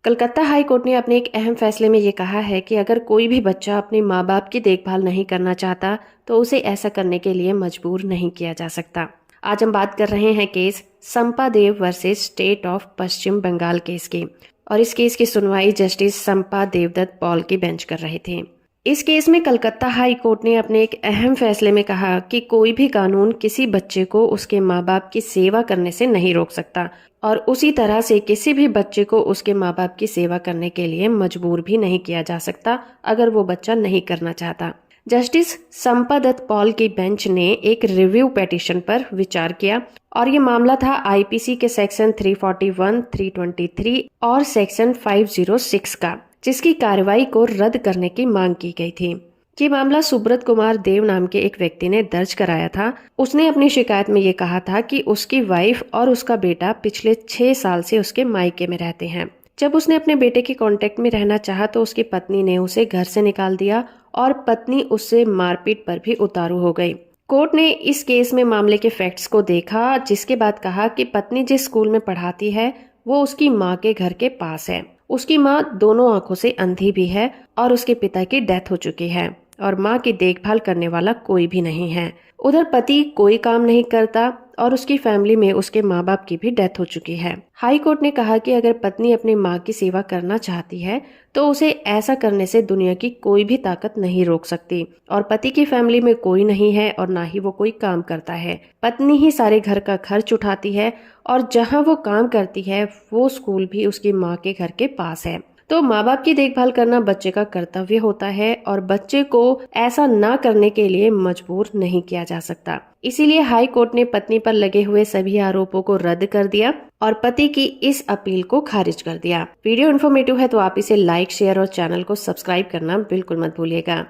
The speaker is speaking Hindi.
कलकत्ता हाई कोर्ट ने अपने एक अहम फैसले में ये कहा है कि अगर कोई भी बच्चा अपने माँ बाप की देखभाल नहीं करना चाहता तो उसे ऐसा करने के लिए मजबूर नहीं किया जा सकता। आज हम बात कर रहे हैं case Sampa Dev versus state of Paschim Bangal case की, और इस केस की सुनवाई जस्टिस संपा देवदत्त पॉल की बेंच कर रहे थे। इस केस में कलकत्ता हाई कोर्ट ने अपने एक अहम फैसले में कहा कि कोई भी कानून किसी बच्चे को उसके माँ बाप की सेवा करने से नहीं रोक सकता, और उसी तरह से किसी भी बच्चे को उसके माँ बाप की सेवा करने के लिए मजबूर भी नहीं किया जा सकता अगर वो बच्चा नहीं करना चाहता। जस्टिस संपा दत्त पॉल की बेंच ने एक रिव्यू पिटीशन पर विचार किया, और ये मामला था आईपीसी के सेक्शन 341, 323 और सेक्शन 506 का, जिसकी कार्रवाई को रद्द करने की मांग की गई थी। ये मामला सुब्रत कुमार देव नाम के एक व्यक्ति ने दर्ज कराया था। उसने अपनी शिकायत में ये कहा था कि उसकी वाइफ और उसका बेटा पिछले 6 साल से उसके मायके में रहते हैं। जब उसने अपने बेटे के कांटेक्ट में रहना चाहा तो उसकी पत्नी ने उसे घर से निकाल दिया, और पत्नी उससे मारपीट पर भी उतारू हो गई। कोर्ट ने इस केस में मामले के फैक्ट्स को देखा, जिसके बाद कहा कि पत्नी जिस स्कूल में पढ़ाती है वो उसकी माँ के घर के पास है। उसकी माँ दोनों आंखों से अंधी भी है और उसके पिता की डेथ हो चुकी है, और माँ की देखभाल करने वाला कोई भी नहीं है। उधर पति कोई काम नहीं करता और उसकी फैमिली में उसके माँ बाप की भी डेथ हो चुकी है। हाई कोर्ट ने कहा कि अगर पत्नी अपनी माँ की सेवा करना चाहती है तो उसे ऐसा करने से दुनिया की कोई भी ताकत नहीं रोक सकती, और पति की फैमिली में कोई नहीं है और ना ही वो कोई काम करता है। पत्नी ही सारे घर का खर्च उठाती है, और जहाँ वो काम करती है वो स्कूल भी उसकी माँ के घर के पास है। तो माँ बाप की देखभाल करना बच्चे का कर्तव्य होता है, और बच्चे को ऐसा ना करने के लिए मजबूर नहीं किया जा सकता। इसीलिए हाई कोर्ट ने पत्नी पर लगे हुए सभी आरोपों को रद्द कर दिया और पति की इस अपील को खारिज कर दिया। वीडियो इन्फॉर्मेटिव है तो आप इसे लाइक, शेयर और चैनल को सब्सक्राइब करना बिल्कुल मत भूलिएगा।